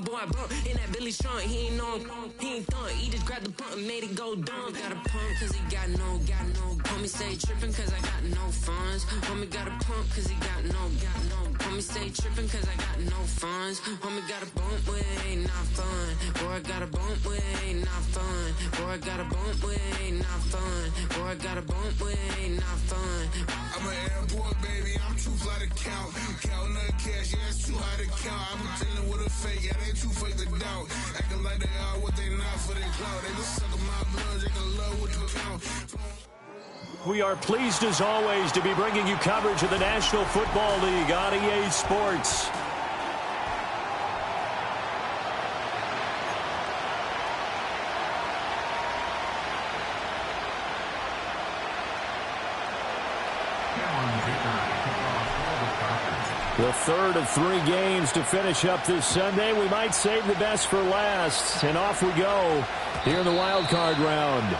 my boy broke in that Billy Strong. He ain't know he ain't thought. He just grabbed the pump and made it go dumb. Got a pump cause he got no. Homie stay tripping cause I got no funds. Homie got a pump cause he got no. Homie stay tripping cause I got no funds. Homie got a bump with ain't not fun. Boy, I got a bump with ain't not fun. Boy, I got a bump with ain't not fun. Boy, I got a bump with ain't not fun. I'm an airport baby, I'm too fly to count. Counting the cash, yeah, it's too high to count. I'm pretending with a fake, yeah, they too fake to doubt. Acting like they are what they not for their clout. They just sucking my blood, they can love what you count. We are pleased as always to be bringing you coverage of the National Football League on EA Sports. The third of 3 games to finish up this Sunday. We might save the best for last. And off we go here in the wild card round.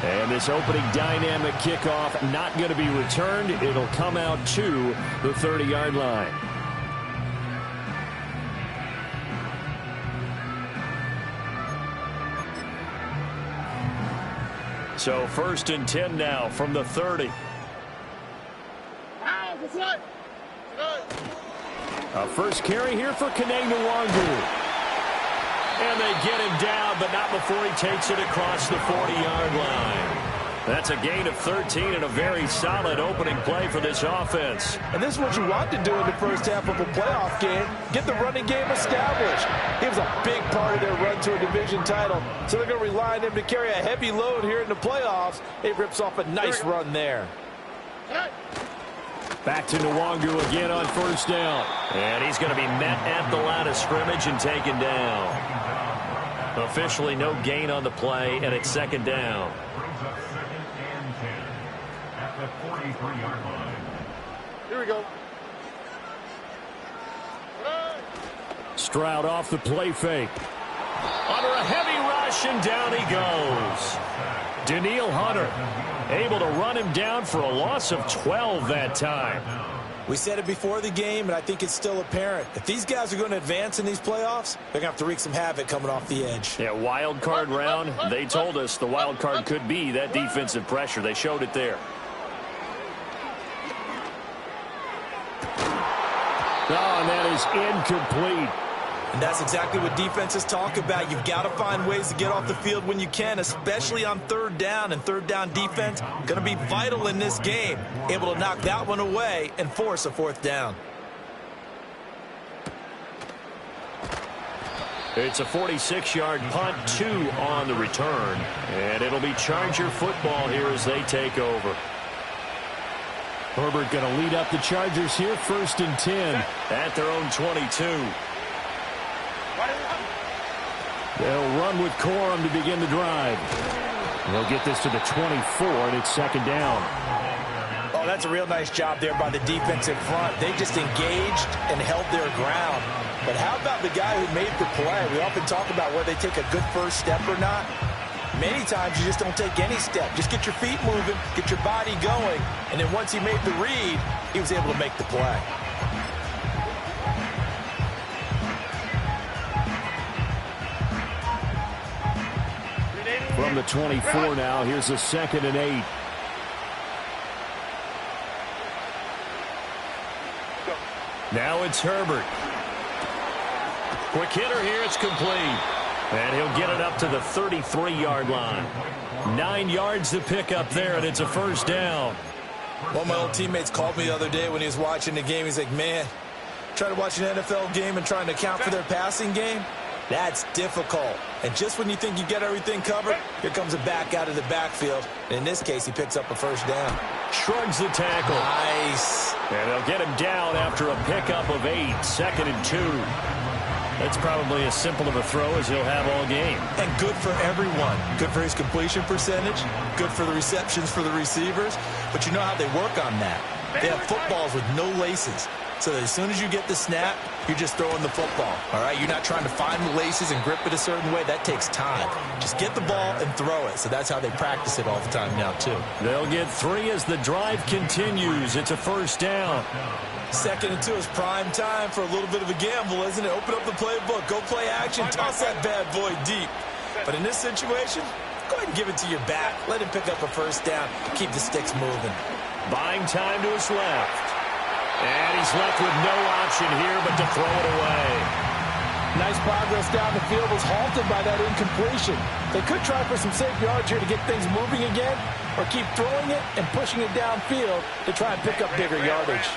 And this opening dynamic kickoff not going to be returned. It'll come out to the 30-yard line. So 1st and 10 now from the 30. A first carry here for Kaneng-Nwangu. And they get him down, but not before he takes it across the 40-yard line. That's a gain of 13 and a very solid opening play for this offense. And this is what you want to do in the first half of a playoff game. Get the running game established. He was a big part of their run to a division title. So they're going to rely on him to carry a heavy load here in the playoffs. He rips off a nice run there. Back to Nwangu again on first down. And he's going to be met at the line of scrimmage and taken down. Officially no gain on the play, and it's 2nd down. Here we go. Stroud off the play fake. Under a heavy rush, and down he goes. Daniil Hunter able to run him down for a loss of 12 that time. We said it before the game, and I think it's still apparent. If these guys are going to advance in these playoffs, they're going to have to wreak some havoc coming off the edge. Yeah, wild card round. They told us the wild card could be that defensive pressure. They showed it there. Oh, and that is incomplete. And that's exactly what defenses talk about. You've got to find ways to get off the field when you can, especially on 3rd down. And 3rd down defense going to be vital in this game. Able to knock that one away and force a 4th down. It's a 46-yard punt, 2 on the return. And it'll be Charger football here as they take over. Herbert going to lead up the Chargers here, 1st and 10 at their own 22. They'll run with Corum to begin the drive. They'll get this to the 24, and it's 2nd down. Oh, that's a real nice job there by the defensive front. They just engaged and held their ground. But how about the guy who made the play? We often talk about whether they take a good first step or not. Many times you just don't take any step. Just get your feet moving, get your body going, and then once he made the read, he was able to make the play. From the 24 now, here's a 2nd and 8. Now it's Herbert. Quick hitter here, it's complete. And he'll get it up to the 33-yard line. 9 yards to pick up there, and it's a 1st down. One of my old teammates called me the other day when he was watching the game. He's like, man, trying to watch an NFL game and trying to account for their passing game? That's difficult. And just when you think you get everything covered, here comes a back out of the backfield. And in this case, he picks up a 1st down. Shrugs the tackle. Nice. And they'll get him down after a pickup of 8, 2nd and 2. That's probably as simple of a throw as he'll have all game. And good for everyone. Good for his completion percentage. Good for the receptions for the receivers. But you know how they work on that. They have footballs with no laces. So that as soon as you get the snap, you're just throwing the football. All right? You're not trying to find the laces and grip it a certain way. That takes time. Just get the ball and throw it. So that's how they practice it all the time now, too. They'll get 3 as the drive continues. It's a 1st down. 2nd and 2 is prime time for a little bit of a gamble, isn't it? Open up the playbook, go play action, toss that bad boy deep. But in this situation, go ahead and give it to your back. Let him pick up a first down. Keep the sticks moving. Buying time to his left. And he's left with no option here but to throw it away. Nice progress down the field was halted by that incompletion. They could try for some safe yards here to get things moving again, or keep throwing it and pushing it downfield to try and pick up bigger yardage.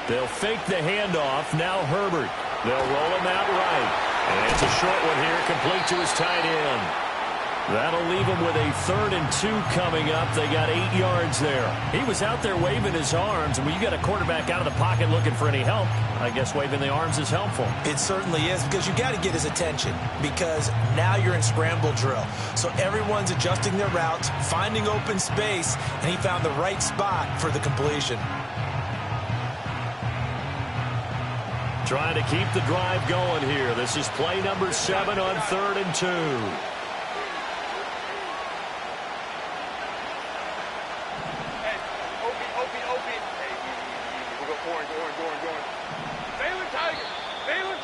They'll fake the handoff. Now Herbert. They'll roll him out right. And it's a short one here, complete to his tight end. That'll leave him with a 3rd and 2 coming up. They got 8 yards there. He was out there waving his arms, and when you got a quarterback out of the pocket looking for any help, I guess waving the arms is helpful. It certainly is, because you got to get his attention, because now you're in scramble drill. So everyone's adjusting their routes, finding open space, and he found the right spot for the completion. Trying to keep the drive going here. This is play number 7 on 3rd and 2.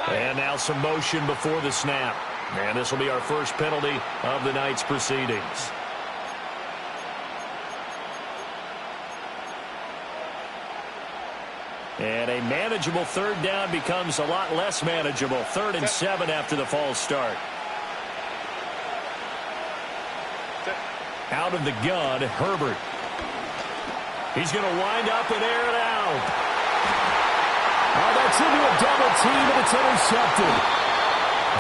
And now some motion before the snap. And this will be our first penalty of the night's proceedings. And a manageable 3rd down becomes a lot less manageable. 3rd and 7 after the false start. Out of the gun, Herbert. He's going to wind up and air it out. Oh, that's into a double team, and it's intercepted.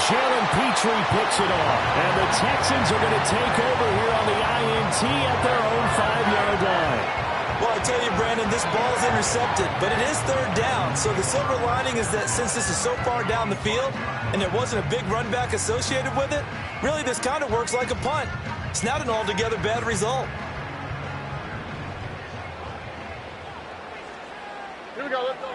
Jalen Petrie picks it off. And the Texans are going to take over here on the INT at their own 5-yard line. Well, I tell you, Brandon, this ball's intercepted, but it is 3rd down. So the silver lining is that since this is so far down the field and there wasn't a big run back associated with it, really this kind of works like a punt. It's not an altogether bad result. Here we go, let's go.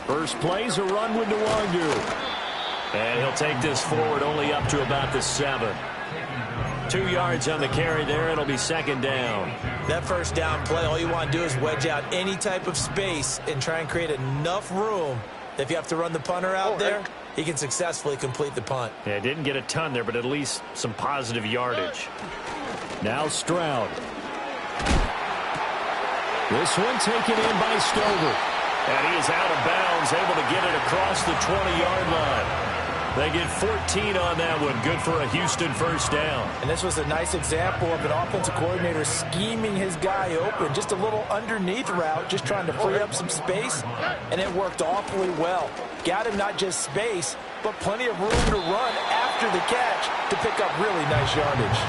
First play's a run with Nwangu. And he'll take this forward only up to about the 7. 2 yards on the carry there. It'll be 2nd down. That first down play, all you want to do is wedge out any type of space and try and create enough room that if you have to run the punter out there, he can successfully complete the punt. Yeah, didn't get a ton there, but at least some positive yardage. Now Stroud. This one taken in by Stover. And he is out of bounds, able to get it across the 20-yard line. They get 14 on that one. Good for a Houston first down. And this was a nice example of an offensive coordinator scheming his guy open. Just a little underneath route, just trying to free up some space, and it worked awfully well. Got him not just space, but plenty of room to run after the catch to pick up really nice yardage.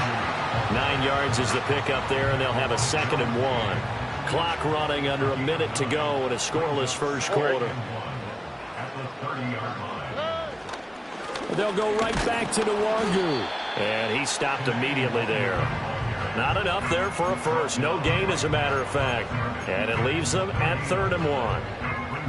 9 yards is the pickup there, and they'll have a 2nd and 1. Clock running under a minute to go in a scoreless first quarter. They'll go right back to Nwangu. And he stopped immediately there. Not enough there for a first. No gain, as a matter of fact. And it leaves them at 3rd and 1.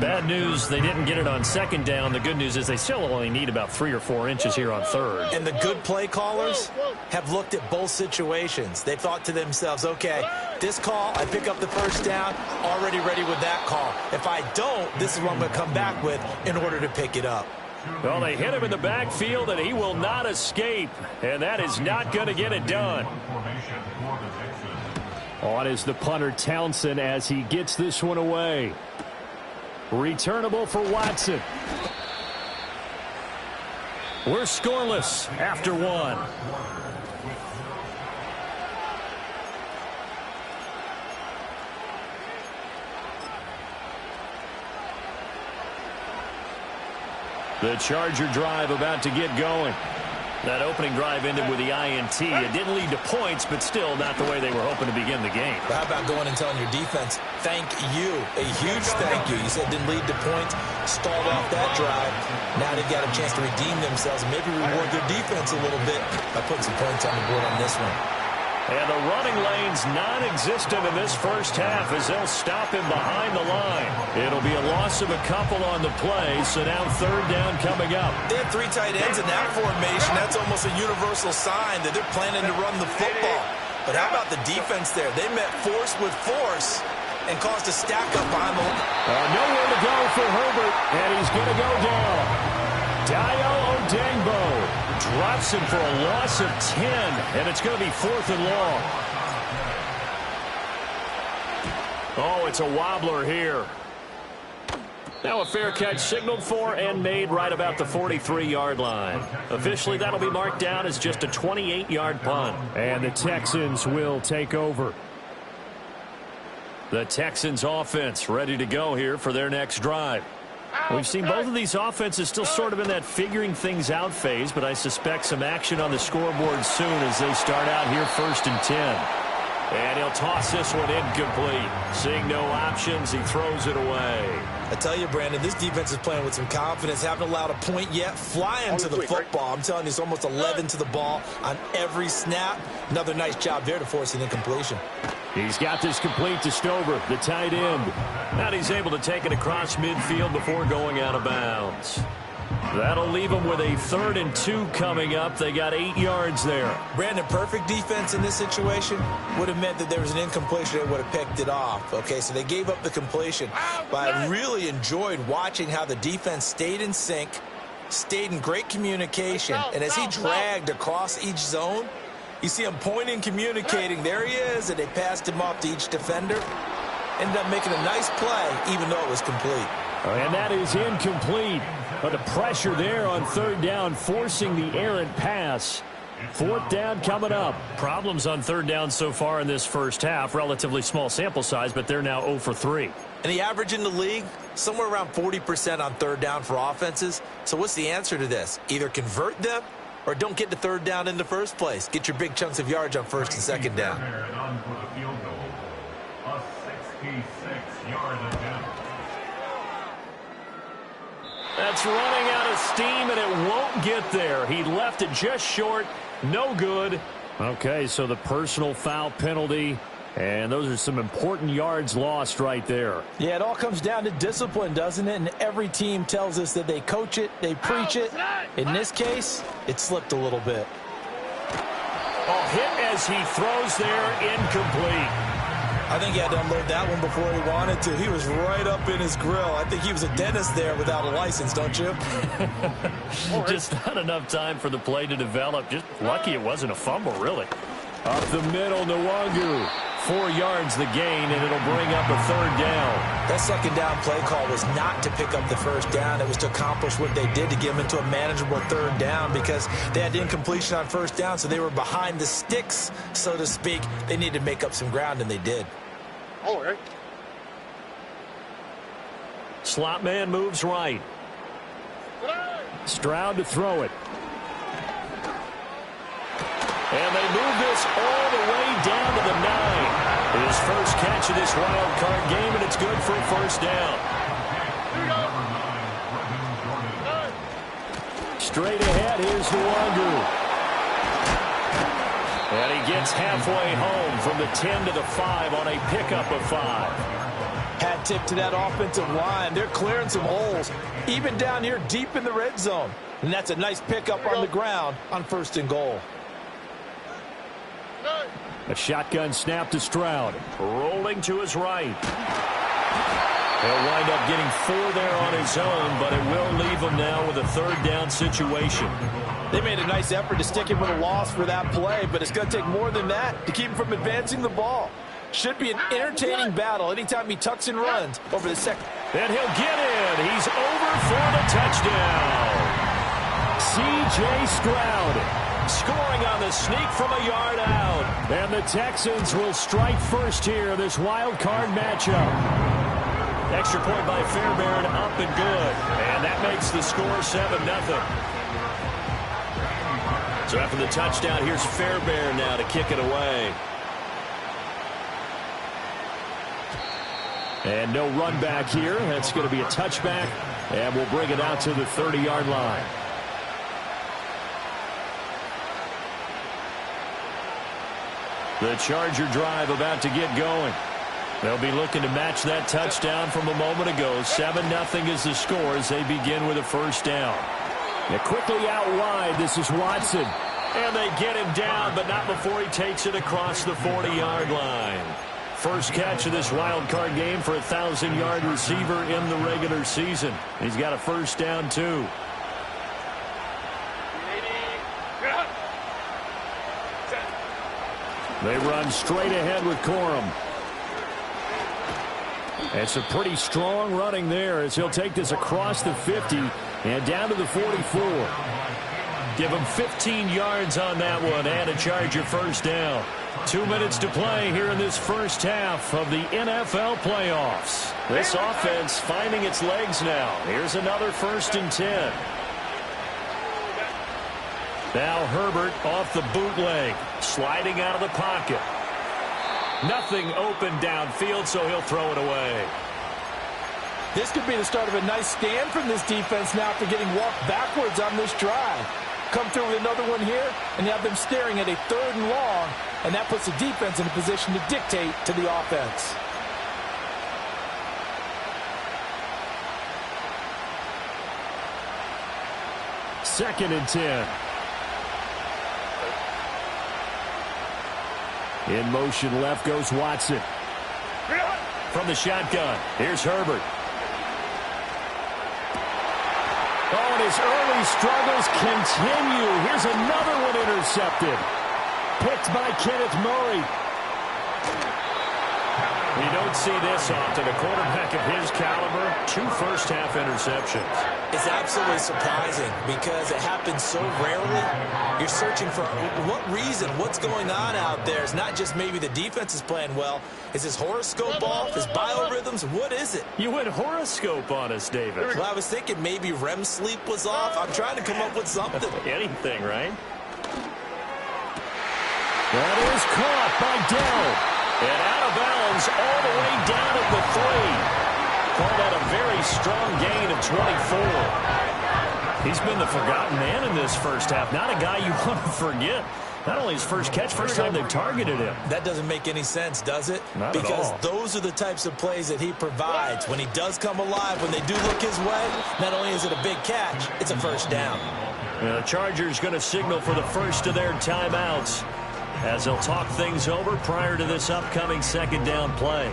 Bad news, they didn't get it on 2nd down. The good news is they still only need about 3 or 4 inches here on 3rd. And the good play callers have looked at both situations. They thought to themselves, okay, this call, I pick up the first down, already ready with that call. If I don't, this is what I'm going to come back with in order to pick it up. Well, they hit him in the backfield, and he will not escape. And that is not going to get it done. On is the punter, Townsend, as he gets this one away. Returnable for Watson. We're scoreless after 1. The Charger drive about to get going. That opening drive ended with the INT. It didn't lead to points, but still not the way they were hoping to begin the game. How about going and telling your defense, thank you, a huge thank you. You said it didn't lead to points, stalled off that drive. Now they've got a chance to redeem themselves and maybe reward their defense a little bit by putting some points on the board on this one. And the running lane's non-existent in this first half as they'll stop him behind the line. It'll be a loss of a couple on the play, so now third down coming up. They have three tight ends in that formation. That's almost a universal sign that they're planning to run the football. But how about the defense there? They met force with force and caused a stack up behind the line. Nowhere to go for Herbert, and he's going to go down. Dayo Odengbo drops him for a loss of 10, and it's going to be 4th and long. Oh, it's a wobbler here. Now a fair catch signaled for and made right about the 43-yard line. Officially, that'll be marked down as just a 28-yard punt. And the Texans will take over. The Texans offense ready to go here for their next drive. We've seen both of these offenses still sort of in that figuring things out phase, but I suspect some action on the scoreboard soon as they start out here 1st and 10. And he'll toss this one incomplete. Seeing no options, he throws it away. I tell you, Brandon, this defense is playing with some confidence. Haven't allowed a point yet. Flying to the football. I'm telling you, it's almost 11 to the ball on every snap. Another nice job there to force an incompletion. He's got this complete to Stover, the tight end. Now he's able to take it across midfield before going out of bounds. That'll leave them with a 3rd and 2 coming up. They got 8 yards there. Brandon, perfect defense in this situation would have meant that there was an incompletion. They would have picked it off. Okay, so they gave up the completion. But I really enjoyed watching how the defense stayed in sync, stayed in great communication. And as he dragged across each zone, you see him pointing, communicating. There he is, and they passed him off to each defender. Ended up making a nice play, even though it was complete. And that is incomplete. But the pressure there on 3rd down, forcing the errant pass. 4th down coming up. Problems on 3rd down so far in this first half. Relatively small sample size, but they're now 0 for 3. And the average in the league, somewhere around 40% on 3rd down for offenses. So what's the answer to this? Either convert them or don't get to 3rd down in the first place. Get your big chunks of yards on 1st and 2nd down. That's running out of steam, and it won't get there. He left it just short. No good. Okay, so the personal foul penalty, and those are some important yards lost right there. Yeah, it all comes down to discipline, doesn't it? And every team tells us that they coach it, they preach it. In this case, it slipped a little bit. Oh, hit as he throws there, incomplete. I think he had to unload that one before he wanted to. He was right up in his grill. I think he was a dentist there without a license, don't you? Just not enough time for the play to develop. Just lucky it wasn't a fumble, really. Up the middle, Nwangu. 4 yards the gain, and it'll bring up a 3rd down. That 2nd down play call was not to pick up the 1st down. It was to accomplish what they did, to get them into a manageable 3rd down, because they had incompletion on 1st down, so they were behind the sticks, so to speak. They needed to make up some ground, and they did. All right. Slot man moves right. Stroud to throw it. And they move this all the way down to the 9. His first catch of this wild card game, and it's good for a 1st down. Straight ahead, here's Nwangu. And he gets halfway home from the 10 to the 5 on a pickup of 5. Hat tip to that offensive line. They're clearing some holes, even down here deep in the red zone. And that's a nice pickup on the ground on 1st and goal. A shotgun snap to Stroud. Rolling to his right. He'll wind up getting 4 there on his own, but it will leave him now with a 3rd down situation. They made a nice effort to stick him with a loss for that play, but it's going to take more than that to keep him from advancing the ball. Should be an entertaining battle anytime he tucks and runs over the second. And he'll get in. He's over for the touchdown. C.J. Stroud scoring on the sneak from a yard out. And the Texans will strike first here, this wild card matchup. Extra point by Fairbairn, up and good. And that makes the score 7-0. So after the touchdown, here's Fairbairn now to kick it away. And no run back here. That's going to be a touchback. And we'll bring it out to the 30-yard line. The Charger drive about to get going. They'll be looking to match that touchdown from a moment ago. 7-0 is the score as they begin with a first down. They're quickly out wide. This is Watson. And they get him down, but not before he takes it across the 40-yard line. First catch of this wild card game for a 1,000-yard receiver in the regular season. He's got a first down, too. They run straight ahead with Corum. It's a pretty strong running there as he'll take this across the 50 and down to the 44. Give him 15 yards on that one and a Charger first down. 2 minutes to play here in this first half of the NFL playoffs. This offense finding its legs now. Here's another 1st and 10. Now Herbert off the bootleg, sliding out of the pocket. Nothing open downfield, so he'll throw it away. This could be the start of a nice stand from this defense now after getting walked backwards on this drive. Come through with another one here, and you have them staring at a 3rd and long, and that puts the defense in a position to dictate to the offense. Second and 10. In motion left goes Watson. From the shotgun, here's Herbert. Oh, and his early struggles continue. Here's another one intercepted. Picked by Kenneth Murray. You don't see this often. A quarterback of his caliber, 2 first-half interceptions. It's absolutely surprising because it happens so rarely. You're searching for what reason, what's going on out there. It's not just maybe the defense is playing well. Is his horoscope off? His biorhythms? What is it? You went horoscope on us, David. Well, I was thinking maybe REM sleep was off. I'm trying to come up with something. Anything, right? That is caught by Dell. And out of bounds all the way down at the 3. Called out a very strong gain of 24. He's been the forgotten man in this first half. Not a guy you want to forget. Not only his first catch, first time they've targeted him. That doesn't make any sense, does it? Not because at all. Those are the types of plays that he provides. When he does come alive, when they do look his way, not only is it a big catch, it's a first down. The Chargers going to signal for the first of their timeouts as they'll talk things over prior to this upcoming second down play.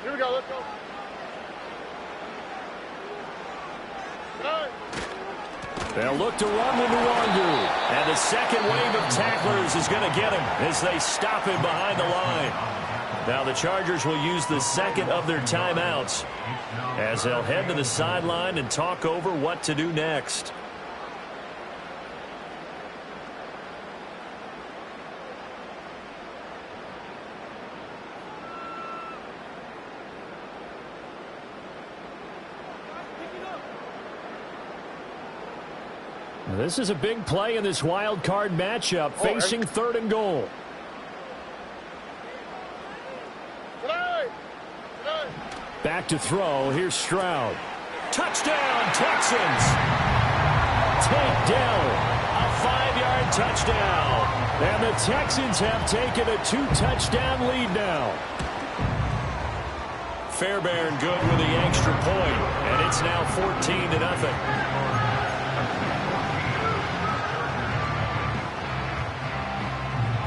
Here we go, let's go. They'll look to run with Nwangu. And the second wave of tacklers is going to get him as they stop him behind the line. Now the Chargers will use the second of their timeouts as they'll head to the sideline and talk over what to do next. This is a big play in this wild card matchup, facing 3rd and goal. Back to throw. Here's Stroud. Touchdown, Texans. Take Dell. A 5-yard touchdown. And the Texans have taken a 2-touchdown lead now. Fairbairn good with the extra point, and it's now 14-0.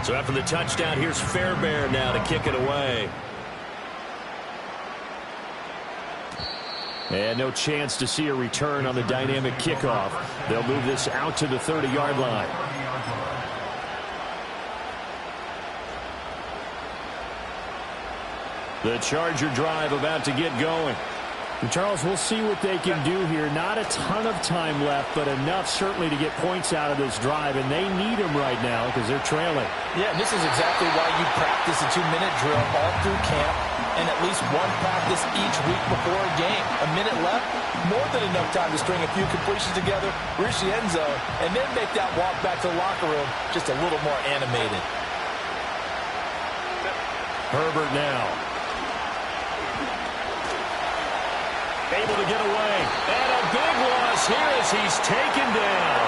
So after the touchdown, here's Fairbairn now to kick it away. And no chance to see a return on the dynamic kickoff. They'll move this out to the 30-yard line. The Charger drive about to get going. And Charles, we'll see what they can do here. Not a ton of time left, but enough certainly to get points out of this drive, and they need them right now because they're trailing. Yeah, and this is exactly why you practice a 2-minute drill all through camp and at least one practice each week before a game. A minute left, more than enough time to string a few completions together, reach the end zone, and then make that walk back to the locker room just a little more animated. Herbert now. Able to get away. And a big loss here as he's taken down.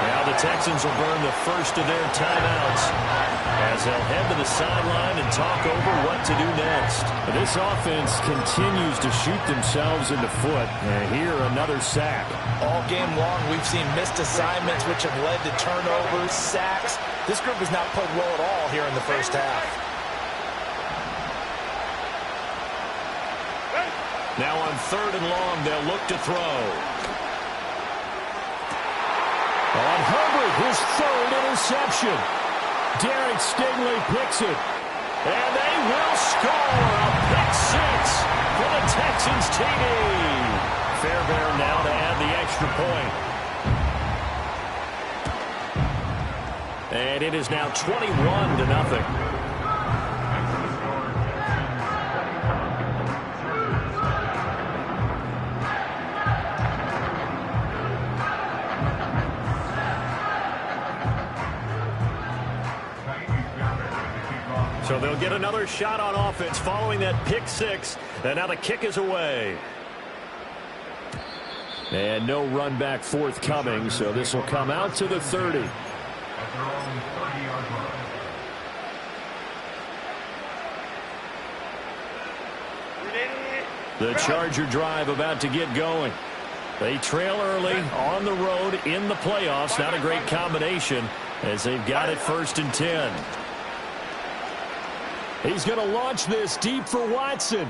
Now the Texans will burn the first of their timeouts as they'll head to the sideline and talk over what to do next. This offense continues to shoot themselves in the foot. And here, another sack. All game long, we've seen missed assignments, which have led to turnovers, sacks. This group has not played well at all here in the first half. Now on 3rd and long, they'll look to throw. On Herbert, his 3rd interception. Derek Stingley picks it. And they will score a pick 6 for the Texans TD. Fairbairn now to add the extra point. And it is now 21-0. So they'll get another shot on offense following that pick 6. And now the kick is away. And no run back forthcoming, so this will come out to the 30. The Charger drive about to get going. They trail early on the road in the playoffs. Not a great combination as they've got it 1st and 10. He's going to launch this deep for Watson.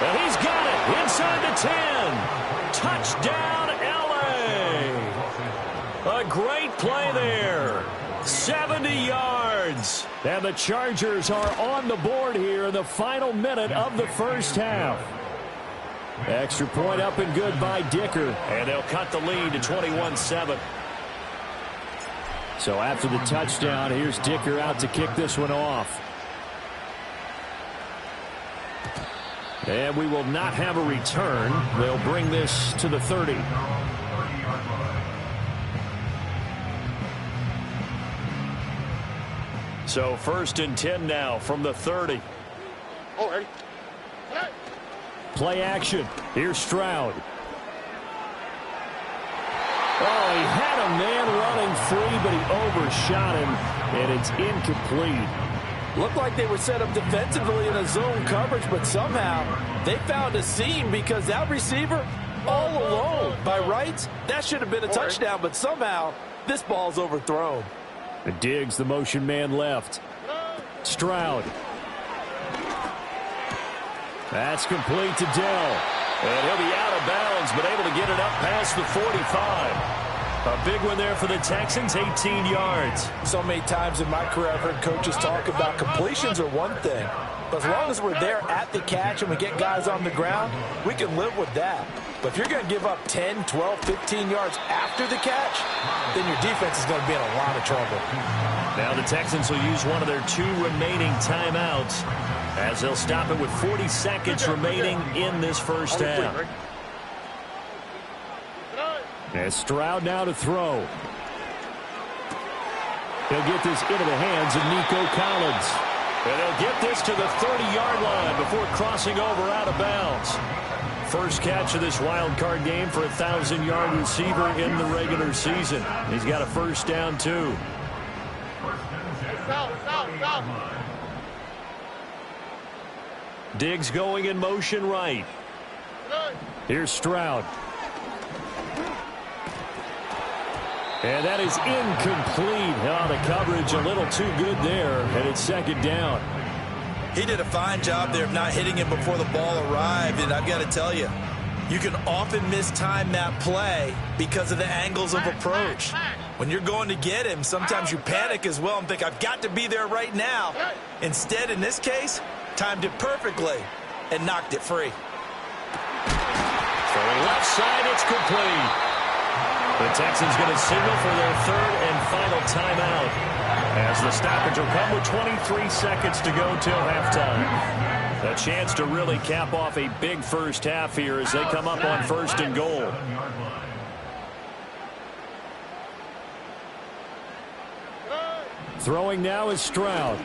And he's got it inside the 10. Touchdown, L.A. A great play there. 70 yards. And the Chargers are on the board here in the final minute of the first half. Extra point up and good by Dicker. And they'll cut the lead to 21-7. So after the touchdown, here's Dicker out to kick this one off. And we will not have a return. They'll bring this to the 30. So 1st and 10 now from the 30. Play action. Here's Stroud. Oh, he had a man running free, but he overshot him, and it's incomplete. Looked like they were set up defensively in a zone coverage, but somehow they found a seam because that receiver all alone. By rights, that should have been a touchdown, but somehow this ball's overthrown. Diggs, the motion man left. Stroud. That's complete to Dell. And he'll be out of bounds, but able to get it up past the 45. A big one there for the Texans, 18 yards. So many times in my career I've heard coaches talk about completions are one thing. But as long as we're there at the catch and we get guys on the ground, we can live with that. But if you're going to give up 10, 12, 15 yards after the catch, then your defense is going to be in a lot of trouble. Now the Texans will use one of their 2 remaining timeouts as they'll stop it with 40 seconds remaining in this first half. And Stroud now to throw. He'll get this into the hands of Nico Collins. And they'll get this to the 30-yard line before crossing over out of bounds. First catch of this wild card game for a 1,000-yard receiver in the regular season. He's got a first down, too. Diggs going in motion right. Here's Stroud. And that is incomplete. Oh, the coverage a little too good there, and it's 2nd down. He did a fine job there of not hitting him before the ball arrived, and I've got to tell you, you can often mistime that play because of the angles of approach. When you're going to get him, sometimes you panic as well and think, I've got to be there right now. Instead, in this case, timed it perfectly and knocked it free. Throwing left side, it's complete. The Texans going to signal for their 3rd and final timeout as the stoppage will come with 23 seconds to go till halftime. A chance to really cap off a big first half here as they come up on 1st and goal. Throwing now is Stroud.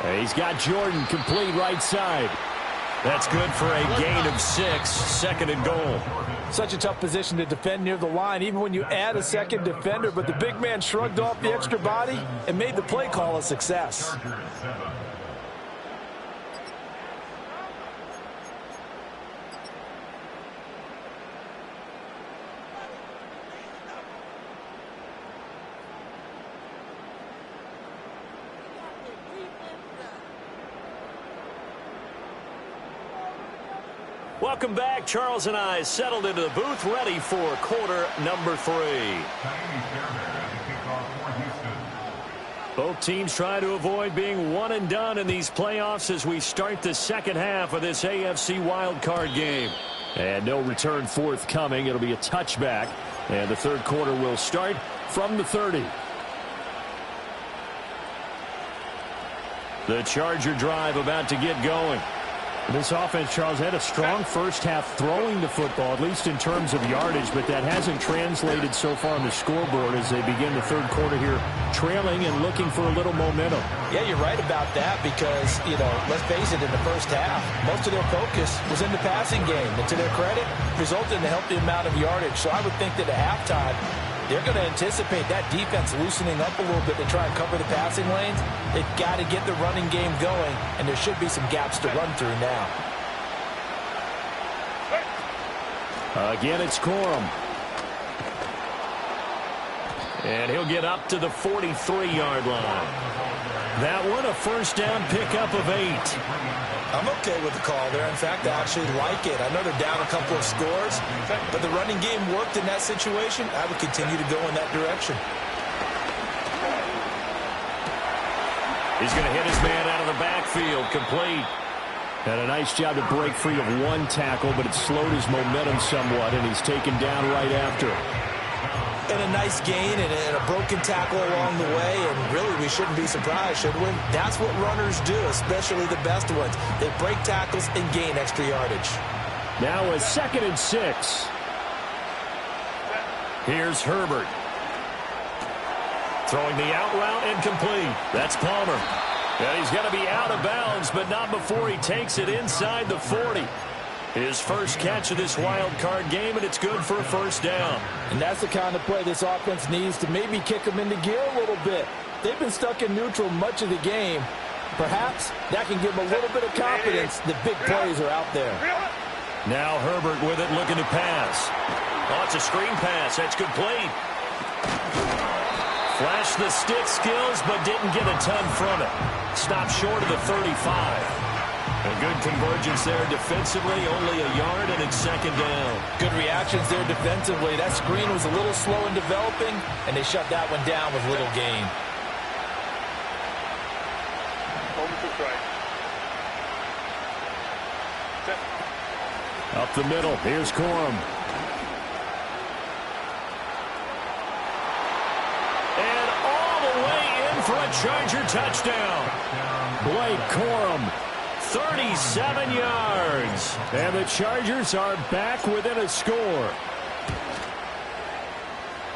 And he's got Jordan complete right side. That's good for a gain of 6, second and goal. Such a tough position to defend near the line, even when you add a second defender, but the big man shrugged off the extra body and made the play call a success. Welcome back. Charles and I settled into the booth, ready for quarter number 3. Both teams try to avoid being one and done in these playoffs as we start the second half of this AFC wildcard game. And no return forthcoming. It'll be a touchback. And the third quarter will start from the 30. The Charger drive about to get going. This offense, Charles, had a strong first half throwing the football, at least in terms of yardage, but that hasn't translated so far on the scoreboard as they begin the third quarter here, trailing and looking for a little momentum. Yeah, you're right about that because, let's face it, in the first half, most of their focus was in the passing game. And to their credit, resulted in a healthy amount of yardage. So I would think that at halftime, they're going to anticipate that defense loosening up a little bit to try and cover the passing lanes. They've got to get the running game going, and there should be some gaps to run through now. Again, it's Corum. And he'll get up to the 43-yard line. That one, a first down pickup of 8. I'm okay with the call there. In fact, I actually like it. I know they're down a couple of scores, but the running game worked in that situation. I would continue to go in that direction. He's going to hit his man out of the backfield, complete. And a nice job to break free of one tackle, but it slowed his momentum somewhat, and he's taken down right after. And a nice gain and a broken tackle along the way, and really we shouldn't be surprised, should we? That's what runners do, especially the best ones. They break tackles and gain extra yardage. Now a 2nd and 6. Here's Herbert. Throwing the out route incomplete. That's Palmer. And he's going to be out of bounds, but not before he takes it inside the 40. His first catch of this wild card game, and it's good for a first down. And that's the kind of play this offense needs to maybe kick them into gear a little bit. They've been stuck in neutral much of the game. Perhaps that can give them a little bit of confidence that big plays are out there. Now Herbert with it, looking to pass. Oh, it's a screen pass. That's complete. Flashed the stick skills, but didn't get a ton from it. Stopped short of the 35. A good convergence there defensively, only a yard, and it's second down. Good reactions there defensively. That screen was a little slow in developing, and they shut that one down with little gain. Up the middle, here's Corum. And all the way in for a Charger touchdown. Blake Corum. 37 yards. And the Chargers are back within a score.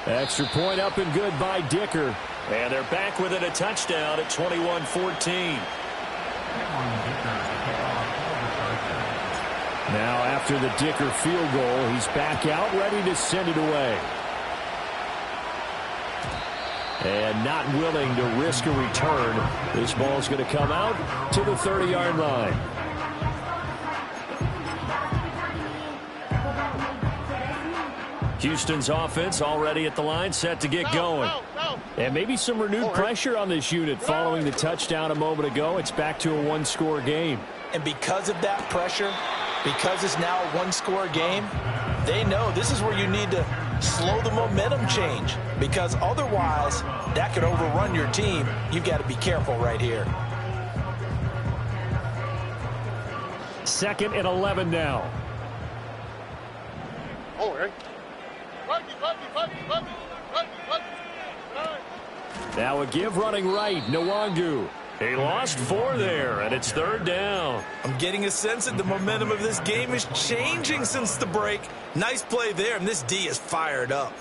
Extra point up and good by Dicker. And they're back within a touchdown at 21-14. Now after the Dicker field goal, he's back out ready to send it away. And not willing to risk a return. This ball's going to come out to the 30-yard line. Houston's offense already at the line, set to get going. And maybe some renewed pressure on this unit following the touchdown a moment ago. It's back to a one-score game. And because of that pressure, because it's now a one-score game, they know this is where you need to slow the momentum change, because otherwise that could overrun your team. You've got to be careful right here. 2nd and 11 now. Now a give running right, Nwangu. He lost 4 there, and it's 3rd down. I'm getting a sense that the momentum of this game is changing since the break. Nice play there, and this D is fired up.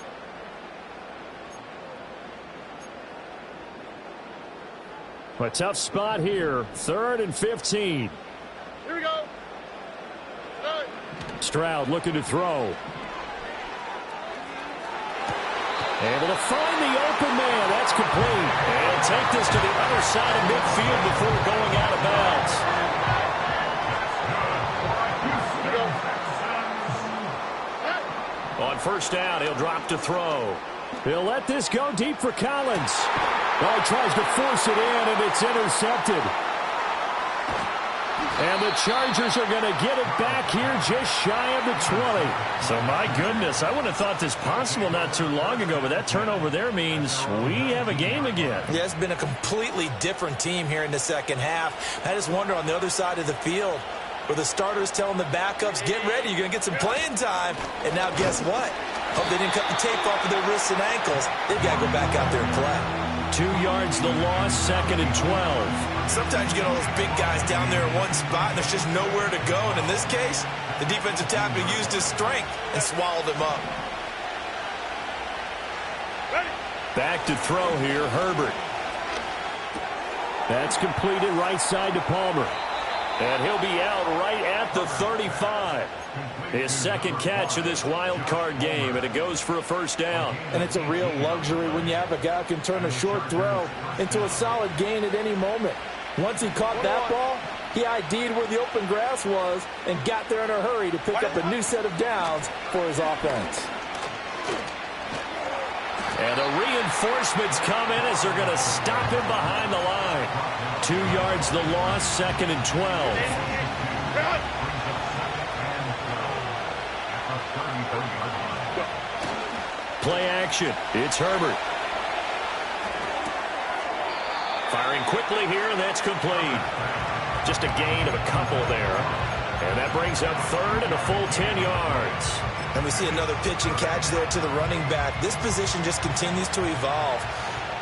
A tough spot here, 3rd and 15. Here we go. Stroud looking to throw. Able to find the open man. That's complete. And take this to the other side of midfield before going out of bounds. On first down, he'll drop to throw. He'll let this go deep for Collins. Oh, he tries to force it in, and it's intercepted. And the Chargers are going to get it back here just shy of the 20. So, my goodness, I wouldn't have thought this possible not too long ago, but that turnover there means we have a game again. Yeah, it's been a completely different team here in the second half. I just wonder on the other side of the field, where the starters telling the backups, get ready, you're going to get some playing time. And now guess what? Hope they didn't cut the tape off of their wrists and ankles. They've got to go back out there and play. 2 yards the loss, 2nd and 12. Sometimes you get all those big guys down there in one spot, and there's just nowhere to go. And in this case, the defensive tackle used his strength and swallowed him up. Back to throw here, Herbert. That's completed right side to Palmer. And he'll be out right at the 35. His second catch of this wild card game, and it goes for a first down. And it's a real luxury when you have a guy who can turn a short throw into a solid gain at any moment. Once he caught that ball, he ID'd where the open grass was and got there in a hurry to pick up a new set of downs for his offense. And the reinforcements come in as they're going to stop him behind the line. 2 yards the loss, 2nd and 12. Play action. It's Herbert. Firing quickly here, and that's complete. Just a gain of a couple there. And that brings up 3rd and a full 10 yards. And we see another pitch and catch there to the running back. This position just continues to evolve.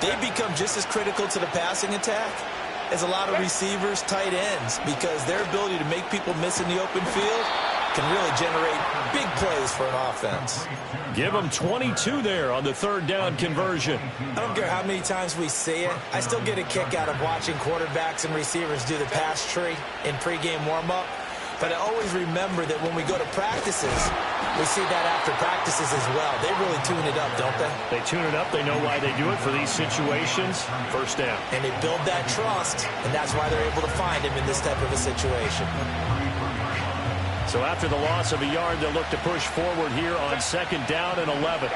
They become just as critical to the passing attack as a lot of receivers, tight ends, because their ability to make people miss in the open field can really generate big plays for an offense. Give them 22 there on the 3rd down conversion. I don't care how many times we see it. I still get a kick out of watching quarterbacks and receivers do the pass tree in pregame warm-up. But I always remember that when we go to practices, we see that after practices as well. They really tune it up, don't they? They tune it up. They know why they do it for these situations. First down. And they build that trust, and that's why they're able to find him in this type of a situation. So after the loss of a yard, they'll look to push forward here on 2nd down and 11.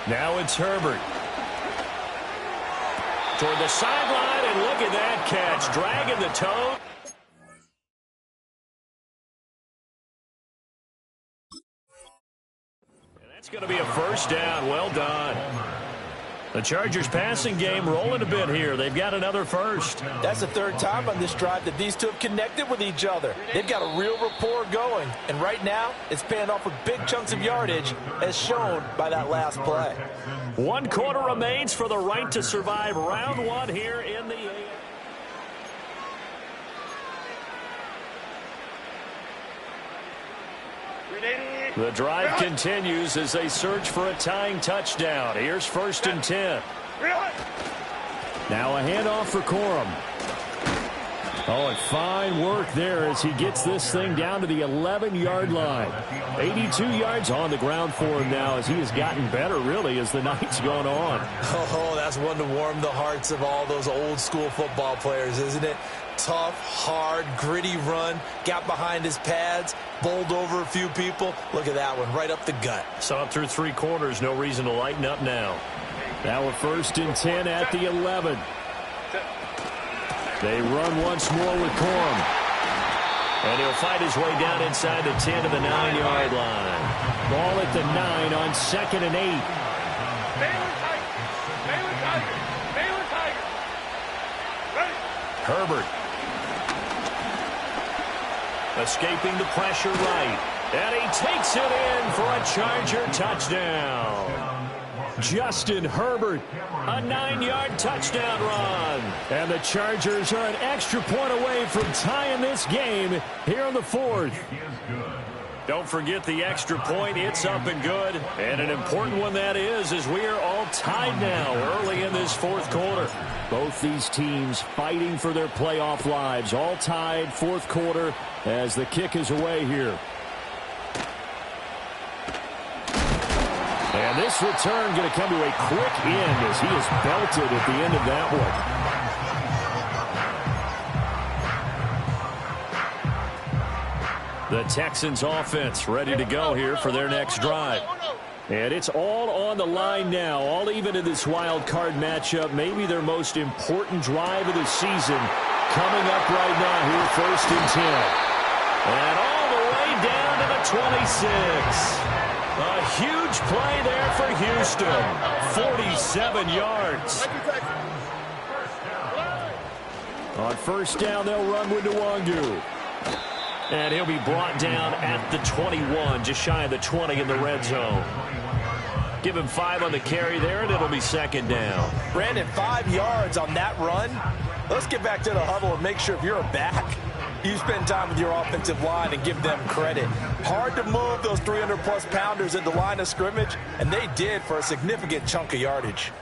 Now it's Herbert. Toward the sideline, and look at that catch. Dragging the toe. And that's going to be a first down. Well done. The Chargers passing game rolling a bit here. They've got another first. That's the 3rd time on this drive that these two have connected with each other. They've got a real rapport going. And right now, it's paying off with big chunks of yardage, as shown by that last play. 1 quarter remains for the right to survive round 1 here in the The drive continues as they search for a tying touchdown. Here's 1st and 10. Now a handoff for Corum. Oh, and fine work there as he gets this thing down to the 11-yard line. 82 yards on the ground for him now as he has gotten better, really, as the night's gone on. Oh, that's one to warm the hearts of all those old-school football players, isn't it? Tough, hard, gritty run, got behind his pads, bowled over a few people. Look at that one, right up the gut. Saw it through 3 quarters, no reason to lighten up now. Now a 1st and 10 at the 11. They run once more with Corum. And he'll fight his way down inside the 10 to the 9-yard line. Ball at the 9 on 2nd and 8. Herbert. Escaping the pressure right. And he takes it in for a Charger touchdown. Justin Herbert, a 9-yard touchdown run. And the Chargers are an extra point away from tying this game here in the 4th. Don't forget the extra point. It's up and good. And an important one that is, as we are all tied now early in this fourth quarter. Both these teams fighting for their playoff lives. All tied, fourth quarter, as the kick is away here. And this return going to come to a quick end as he is belted at the end of that one. The Texans offense ready to go here for their next drive. And it's all on the line now, all even in this wild card matchup. Maybe their most important drive of the season coming up right now here, 1st and 10. And all the way down to the 26. A huge play there for Houston. 47 yards. On 1st down, they'll run with Nwangu. And he'll be brought down at the 21, just shy of the 20 in the red zone. Give him 5 on the carry there, and it'll be 2nd down. Brandon, 5 yards on that run. Let's get back to the huddle and make sure if you're a back, you spend time with your offensive line and give them credit. Hard to move those 300-plus pounders at the line of scrimmage, and they did for a significant chunk of yardage.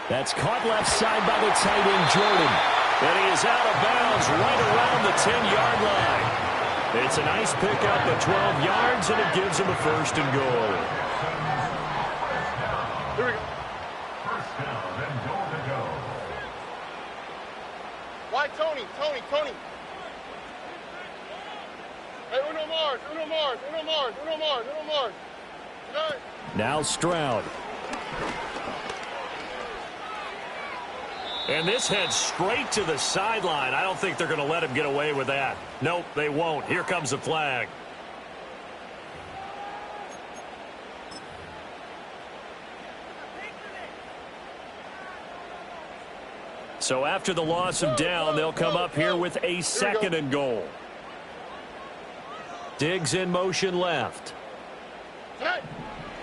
That's caught left side by the tight end, Jordan. And he is out of bounds right around the 10-yard line. It's a nice pickup of 12 yards, and it gives him a 1st and goal. Here we go. First down and goal to go. Why Tony? Hey, Uno Mars. Now Stroud. And this heads straight to the sideline. I don't think they're going to let him get away with that. Nope, they won't. Here comes the flag. So after the loss of down, they'll come up here with a 2nd and goal. Diggs in motion left.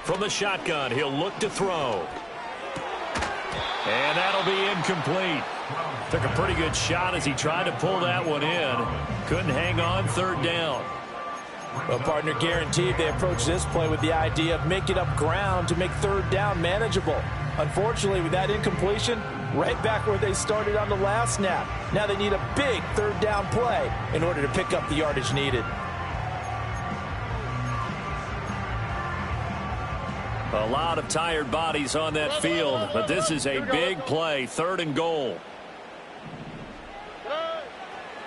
From the shotgun, he'll look to throw. And that'll be incomplete. Took a pretty good shot as he tried to pull that one in. Couldn't hang on, 3rd down. Well, partner, guaranteed they approach this play with the idea of making up ground to make 3rd down manageable. Unfortunately, with that incompletion, right back where they started on the last snap. Now they need a big 3rd down play in order to pick up the yardage needed. A lot of tired bodies on that field, but this is a big play, 3rd and goal.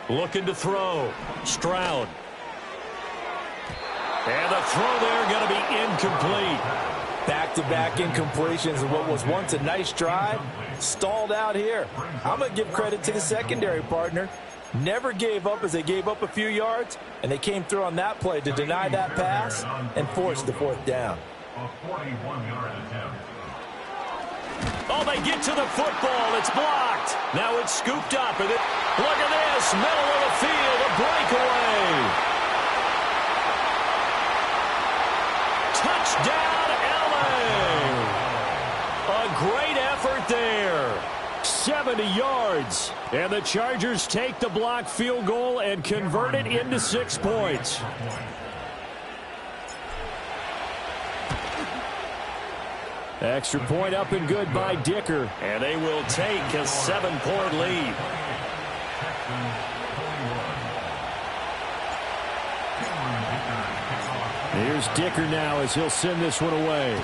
Looking to throw. Stroud. And the throw there going to be incomplete. Back-to-back incompletions of what was once a nice drive, stalled out here. I'm going to give credit to the secondary, partner. Never gave up as they gave up a few yards, and they came through on that play to deny that pass and force the 4th down. A 41-yard attempt. Oh, they get to the football. It's blocked. Now it's scooped up. And look at this. Middle of the field. A breakaway. Touchdown, LA. A great effort there. 70 yards. And the Chargers take the block field goal and convert it into 6 points. Extra point up and good by Dicker. And they will take a 7-point lead. Here's Dicker now as he'll send this one away.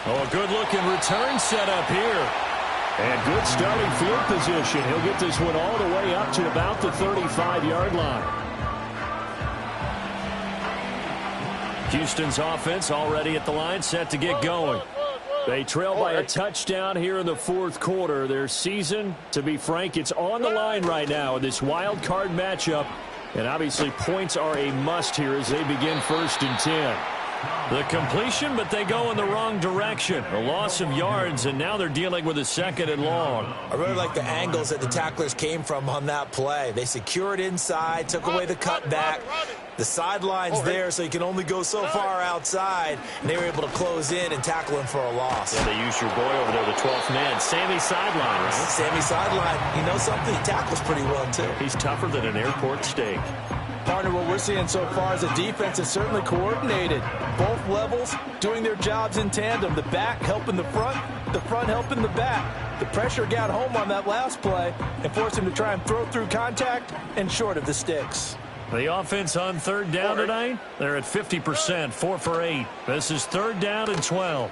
Oh, a good-looking return set up here. And good starting field position. He'll get this one all the way up to about the 35-yard line. Houston's offense already at the line, set to get going. They trail by a touchdown here in the 4th quarter. Their season, to be frank, it's on the line right now in this wild card matchup. And obviously points are a must here as they begin 1st and 10. The completion, but they go in the wrong direction. A loss of yards, and now they're dealing with a 2nd and long. I really like the angles that the tacklers came from on that play. They secured inside, took away the cutback. The sideline's there, so you can only go so far outside, and they were able to close in and tackle him for a loss. Yeah, they used your boy over there, the 12th man, Sammy Sideline. Right? Sammy Sideline, you know something? He tackles pretty well, too. He's tougher than an airport steak. Partner, what we're seeing so far is the defense is certainly coordinated. Both levels doing their jobs in tandem. The back helping the front helping the back. The pressure got home on that last play and forced him to try and throw through contact and short of the sticks. The offense on 3rd down tonight, they're at 50%, 4 for 8. This is 3rd down and 12.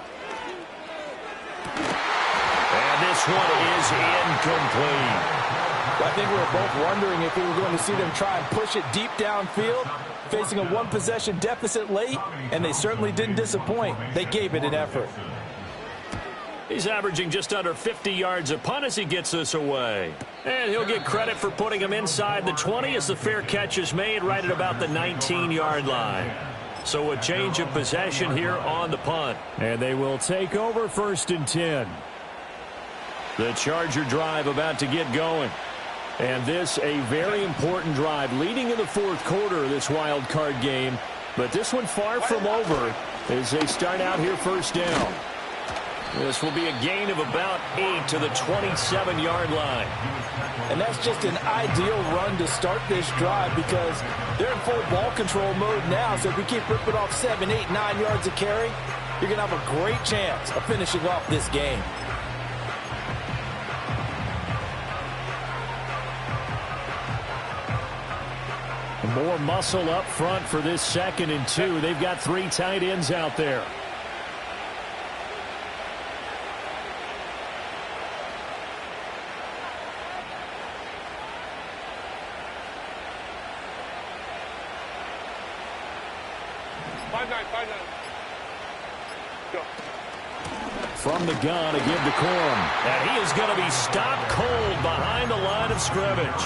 And this one is incomplete. I think we were both wondering if we were going to see them try and push it deep downfield, facing a one-possession deficit late, and they certainly didn't disappoint. They gave it an effort. He's averaging just under 50 yards a punt as he gets this away. And he'll get credit for putting him inside the 20 as the fair catch is made right at about the 19-yard line. So a change of possession here on the punt. And they will take over 1st and 10. The Charger drive about to get going. And this a very important drive leading in the 4th quarter of this wild card game. But this one far from over as they start out here 1st down. This will be a gain of about 8 to the 27-yard line. And that's just an ideal run to start this drive because they're in full ball control mode now. So if we keep ripping off 7, 8, 9 yards of carry, you're going to have a great chance of finishing off this game. More muscle up front for this 2nd and 2. They've got 3 tight ends out there. From the gun, a give to Corum. And he is going to be stopped cold behind the line of scrimmage.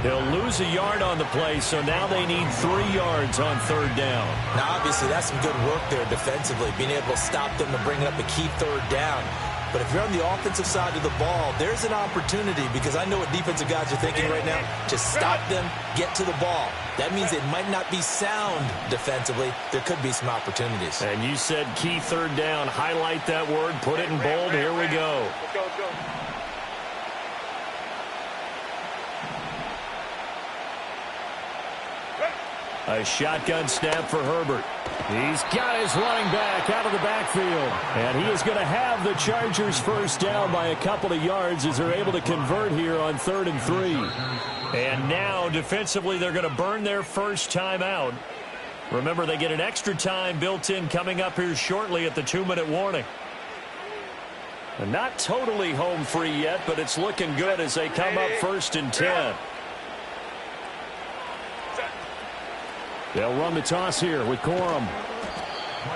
They'll lose a yard on the play, so now they need 3 yards on 3rd down. Now, obviously, that's some good work there defensively, being able to stop them and bring up a key 3rd down. But if you're on the offensive side of the ball, there's an opportunity because I know what defensive guys are thinking right now. Just stop them, get to the ball. That means it might not be sound defensively. There could be some opportunities. And you said key 3rd down. Highlight that word. Put it in bold. Here we go. Let's go, let's go. A shotgun snap for Herbert. He's got his running back out of the backfield. And he is going to have the Chargers 1st down by a couple of yards as they're able to convert here on 3rd and 3. And now, defensively, they're going to burn their first time out. Remember, they get an extra time built in coming up here shortly at the 2-minute warning. And not totally home free yet, but it's looking good as they come up 1st and 10. They'll run the toss here with Corum.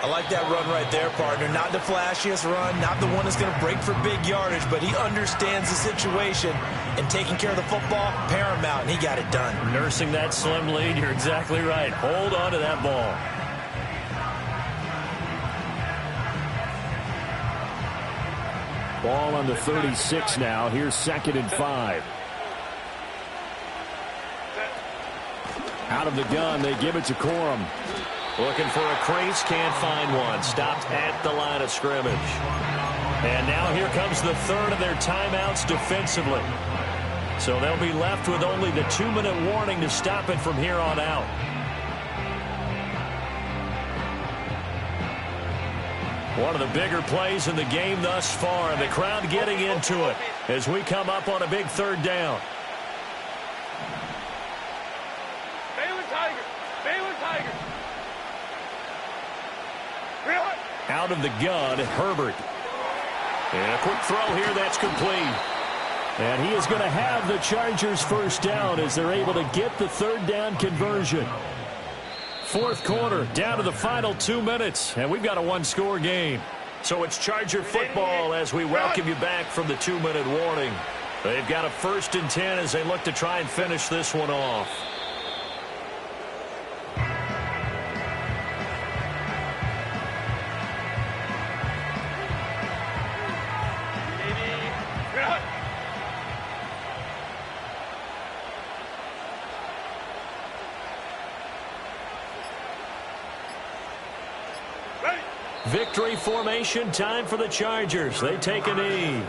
I like that run right there, partner. Not the flashiest run, not the one that's going to break for big yardage, but he understands the situation, and taking care of the football, paramount, and he got it done. Nursing that slim lead, you're exactly right. Hold on to that ball. Ball on the 36 now. Here's 2nd and 5. Out of the gun, they give it to Corum. Looking for a crease, can't find one. Stopped at the line of scrimmage. And now here comes the 3rd of their timeouts defensively. So they'll be left with only the 2-minute warning to stop it from here on out. One of the bigger plays in the game thus far, and the crowd getting into it as we come up on a big 3rd down. Out of the gun, Herbert. And a quick throw here, that's complete. And he is going to have the Chargers 1st down as they're able to get the 3rd down conversion. 4th quarter, down to the final 2 minutes, and we've got a 1-score game. So it's Charger football as we welcome you back from the 2-minute warning. They've got a 1st and 10 as they look to try and finish this one off. Victory formation, time for the Chargers. They take a knee.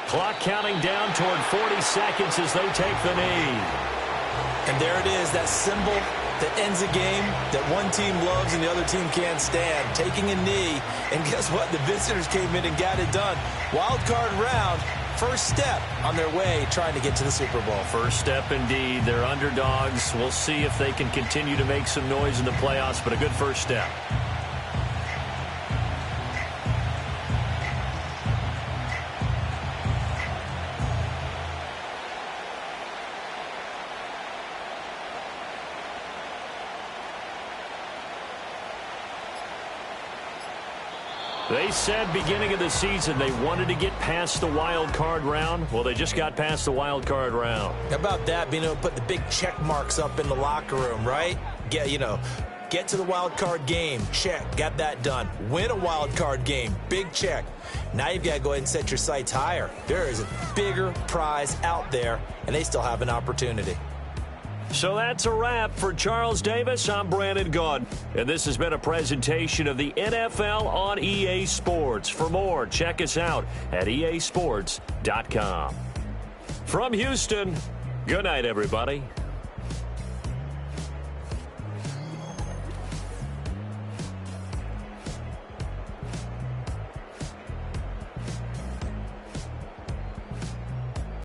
Clock counting down toward 40 seconds as they take the knee. And there it is, that symbol that ends a game that one team loves and the other team can't stand. Taking a knee, and guess what? The visitors came in and got it done. Wild card round, first step on their way trying to get to the Super Bowl. First step indeed. They're underdogs. We'll see if they can continue to make some noise in the playoffs, but a good first step. They said beginning of the season they wanted to get past the wild card round. Well, they just got past the wild card round. How about that, being able to put the big check marks up in the locker room, right? Get to the wild card game, check, got that done. Win a wild card game, big check. Now you've got to go ahead and set your sights higher. There is a bigger prize out there, and they still have an opportunity. So that's a wrap for Charles Davis. I'm Brandon Gaudin, and this has been a presentation of the NFL on EA Sports. For more, check us out at easports.com. From Houston, good night, everybody.